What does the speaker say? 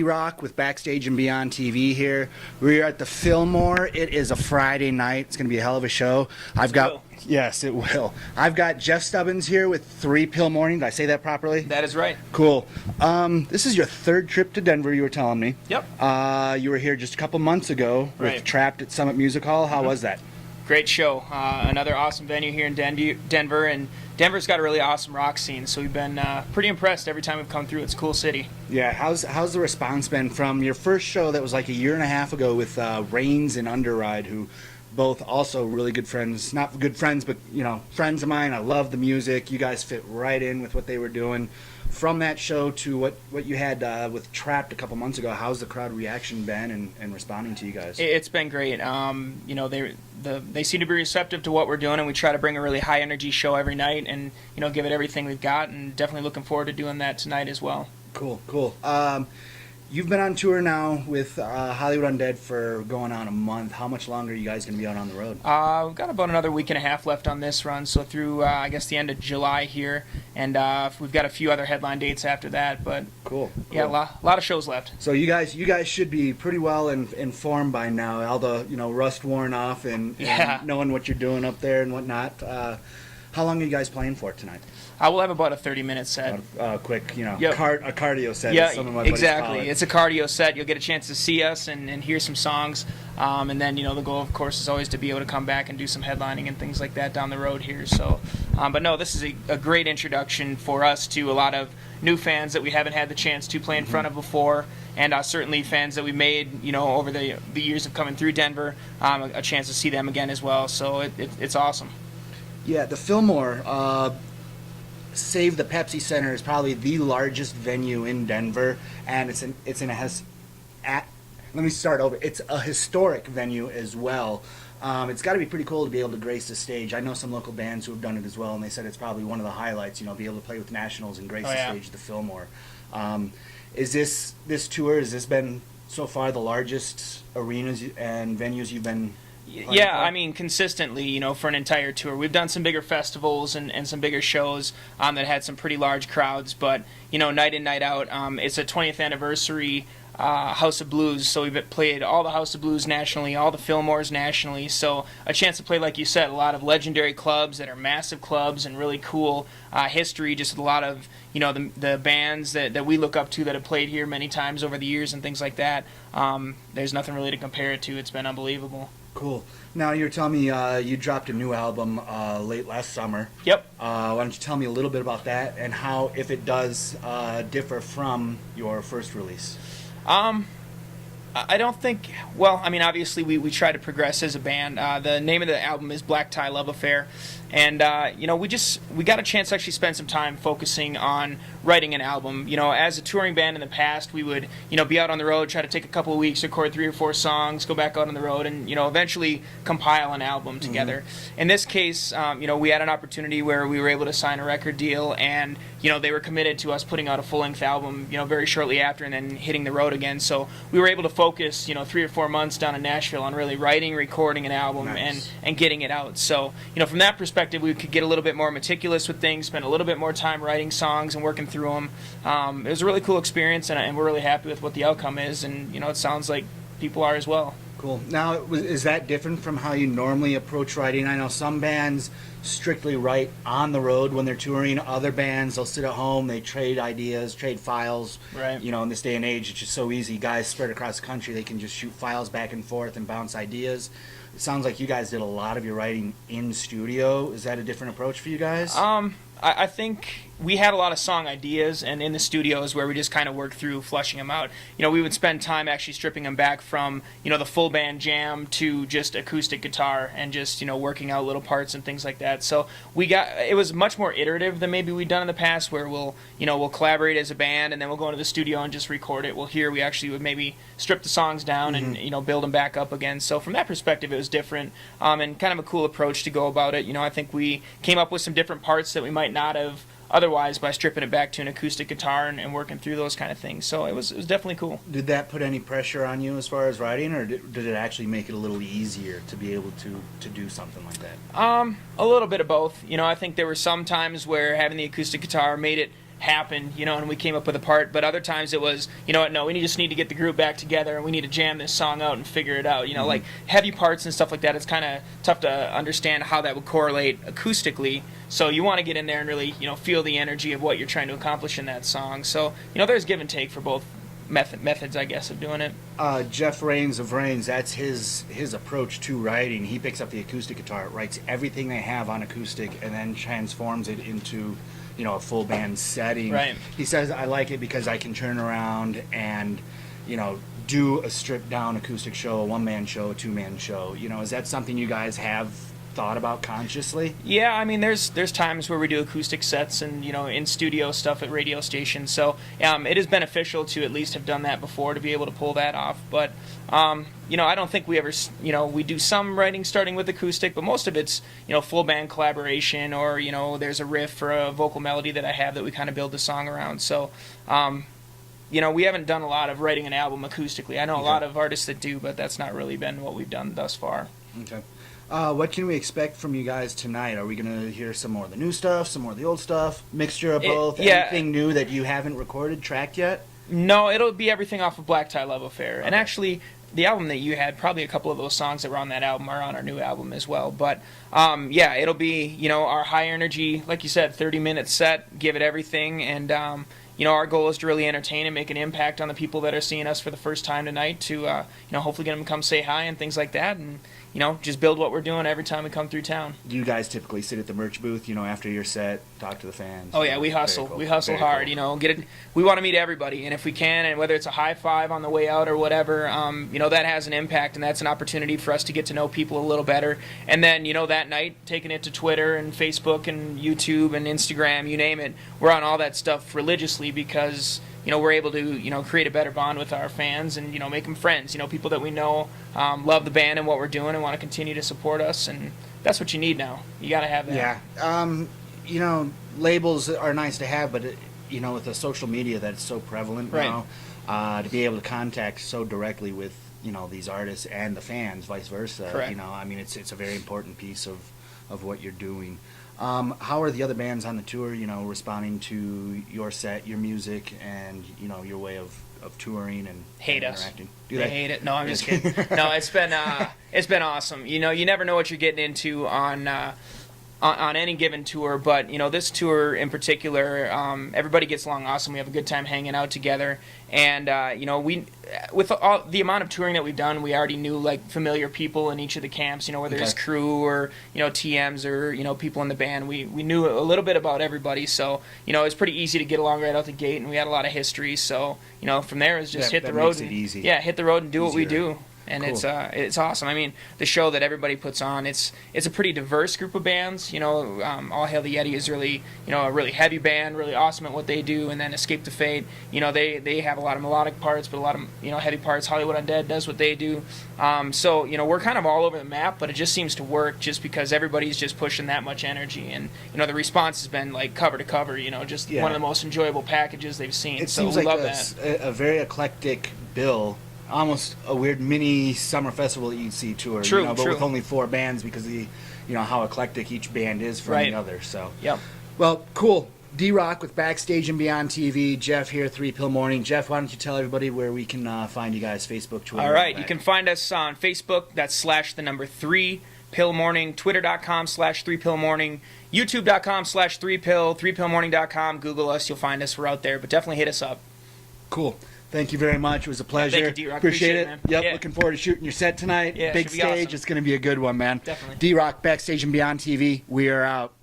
indie rock with Backstage and Beyond TV here. We're at the Fillmore. It is a Friday night. It's going to be a hell of a show. Yes, it will. I've got Jeff Stubbins here with 3 Pill Morning. Did I say that properly? That is right. Cool. This is your 3rd trip to Denver, you were telling me. Yep. You were here just a couple months ago with Trapped at Summit Music Hall. How was that? Great show. Another awesome venue here in Denver, and Denver's got a really awesome rock scene, so we've been pretty impressed every time we've come through. It's a cool city. Yeah, how's the response been from your first show that was like a year and a half ago with Rains and Underride, who both also really good friends, not good friends, but friends of mine. I love the music. You guys fit right in with what they were doing. From that show to what you had with Trapped a couple months ago, how's the crowd reaction been and responding to you guys? It's been great. They seem to be receptive to what we're doing, and we try to bring a really high energy show every night, and give it everything we've got, and definitely looking forward to doing that tonight as well. Cool. You've been on tour now with Hollywood Undead for going on a month. How much longer are you guys going to be out on the road? We've got about another week and a half left on this run, so through, I guess, the end of July here. And we've got a few other headline dates after that. But Cool. Yeah, a lot of shows left. So you guys should be pretty well informed by now. All the rust worn off and knowing what you're doing up there and whatnot. How long are you guys playing for tonight? We'll have about a 30-minute set. Quick, a cardio set. Yeah, as some of my exactly. buddies call it. It's a cardio set. You'll get a chance to see us and hear some songs. And then, the goal, of course, is always to be able to come back and do some headlining and things like that down the road here. So, but no, this is a great introduction for us to a lot of new fans that we haven't had the chance to play in front of before. And certainly fans that we made, over the years of coming through Denver, a chance to see them again as well. So it's awesome. Yeah, the Fillmore, save the Pepsi Center, is probably the largest venue in Denver, and let me start over. It's a historic venue as well. It's got to be pretty cool to be able to grace the stage. I know some local bands who have done it as well, and they said it's probably one of the highlights. Be able to play with nationals and grace the stage at the Fillmore. Is this tour? Has this been so far the largest arenas and venues you've been? Yeah, I mean, consistently, for an entire tour. We've done some bigger festivals and some bigger shows that had some pretty large crowds, but, night in, night out, it's a 20th anniversary House of Blues, so we've played all the House of Blues nationally, all the Fillmores nationally, so a chance to play, like you said, a lot of legendary clubs that are massive clubs and really cool history, just a lot of, the bands that we look up to that have played here many times over the years and things like that. There's nothing really to compare it to. It's been unbelievable. Cool. Now, you were telling me you dropped a new album late last summer. Yep. Why don't you tell me a little bit about that and how, if it does, differ from your first release? I don't think, well, I mean, obviously we try to progress as a band. The name of the album is Black Tie Love Affair. And, we got a chance to actually spend some time focusing on writing an album. As a touring band in the past, we would, be out on the road, try to take a couple of weeks, record 3 or 4 songs, go back out on the road, and, eventually compile an album together. In this case, we had an opportunity where we were able to sign a record deal, and, they were committed to us putting out a full-length album, very shortly after, and then hitting the road again. So we were able to focus, 3 or 4 months down in Nashville on really writing, recording an album, and getting it out. So, from that perspective, we could get a little bit more meticulous with things, spend a little bit more time writing songs and working through them. It was a really cool experience, and we're really happy with what the outcome is, and it sounds like people are as well. Cool. Now, is that different from how you normally approach writing? I know some bands strictly write on the road when they're touring. Other bands, they'll sit at home, they trade ideas, trade files. Right. In this day and age, it's just so easy. Guys spread across the country, they can just shoot files back and forth and bounce ideas. It sounds like you guys did a lot of your writing in studio. Is that a different approach for you guys? I think we had a lot of song ideas, and in the studios where we just kind of worked through fleshing them out. We would spend time actually stripping them back from, the full band jam to just acoustic guitar and just, working out little parts and things like that. So it was much more iterative than maybe we'd done in the past, where we'll collaborate as a band and then we'll go into the studio and just record it. Well, here we actually would maybe strip the songs down and, build them back up again. So from that perspective, it was different, and kind of a cool approach to go about it. I think we came up with some different parts that we might not have otherwise by stripping it back to an acoustic guitar and working through those kind of things. So it was definitely cool. Did that put any pressure on you as far as writing, or did it actually make it a little easier to be able to do something like that? A little bit of both. I think there were some times where having the acoustic guitar made it happened, and we came up with a part. But other times it was, no, we just need to get the group back together and we need to jam this song out and figure it out. Like heavy parts and stuff like that, it's kind of tough to understand how that would correlate acoustically. So you want to get in there and really, feel the energy of what you're trying to accomplish in that song. So, there's give and take for both methods, I guess, of doing it. Jeff Rains of Rains, that's his approach to writing. He picks up the acoustic guitar, writes everything they have on acoustic, and then transforms it into a full band setting. Right. He says, I like it because I can turn around and do a stripped down acoustic show, a one-man show, a two-man show. Is that something you guys have thought about consciously? Yeah, I mean, there's times where we do acoustic sets and in studio stuff at radio stations. So it is beneficial to at least have done that before to be able to pull that off. But I don't think we ever we do some writing starting with acoustic, but most of it's full band collaboration, or there's a riff or a vocal melody that I have that we kind of build the song around. So we haven't done a lot of writing an album acoustically. I know a lot of artists that do, but that's not really been what we've done thus far. Okay. What can we expect from you guys tonight? Are we going to hear some more of the new stuff, some more of the old stuff, mixture of both? Anything new that you haven't recorded, tracked yet? No, it'll be everything off of Black Tie Love Affair. Okay. And actually, the album that you had, probably a couple of those songs that were on that album are on our new album as well. But it'll be our high energy, like you said, 30-minute set, give it everything, and our goal is to really entertain and make an impact on the people that are seeing us for the first time tonight, to hopefully get them to come say hi and things like that, and just build what we're doing every time we come through town. Do you guys typically sit at the merch booth, after your set, talk to the fans? Oh yeah, we hustle. Cool. We hustle Very hard. cool. Get it. We want to meet everybody, and if we can, and whether it's a high five on the way out or whatever, that has an impact, and that's an opportunity for us to get to know people a little better. And then that night, taking it to Twitter and Facebook and YouTube and Instagram, you name it, we're on all that stuff religiously, because we're able to create a better bond with our fans and make them friends. People that we know love the band and what we're doing and want to continue to support us, and that's what you need now. You got to have that. Yeah. Labels are nice to have, but with the social media that's so prevalent now, to be able to contact so directly with these artists and the fans, vice versa. Correct. It's a very important piece of what you're doing. How are the other bands on the tour, responding to your set, your music, and your way of touring and interacting? They hate it. No, I'm just kidding. No, it's been awesome. You never know what you're getting into on any given tour, but this tour in particular, everybody gets along awesome. We have a good time hanging out together, and we, with all the amount of touring that we've done, we already knew familiar people in each of the camps. Whether it's crew or TMs or people in the band, we knew a little bit about everybody. So it's pretty easy to get along right out the gate, and we had a lot of history. So from there is just hit the road. Makes it easy. Yeah, hit the road and do what we do. And cool. It's awesome. I mean, the show that everybody puts on, it's a pretty diverse group of bands. All Hail the Yeti is really a really heavy band, really awesome at what they do. And then Escape to Fate, they have a lot of melodic parts, but a lot of heavy parts. Hollywood Undead does what they do. So we're kind of all over the map, but it just seems to work just because everybody's just pushing that much energy, and the response has been cover to cover. Just one of the most enjoyable packages they've seen. It so seems we like love that. A very eclectic bill. Almost a weird mini summer festival EC tour, True, but with only 4 bands, because of the, how eclectic each band is from the other. So, yep. Well, cool. D-Rock with Backstage and Beyond TV. Jeff here, 3 Pill Morning. Jeff, why don't you tell everybody where we can find you guys? Facebook, Twitter. All right, you can find us on Facebook. That's /3 Pill Morning. Twitter.com /3 Pill Morning. YouTube.com /3 Pill. 3pillmorning.com. Google us. You'll find us. We're out there, but definitely hit us up. Cool. Thank you very much. It was a pleasure. Thank you, D-Rock. Appreciate it. Man. Yep. Yeah. Looking forward to shooting your set tonight. Yeah, Big should be stage. awesome. It's going to be a good one, man. Definitely. D-Rock, Backstage and Beyond TV. We are out.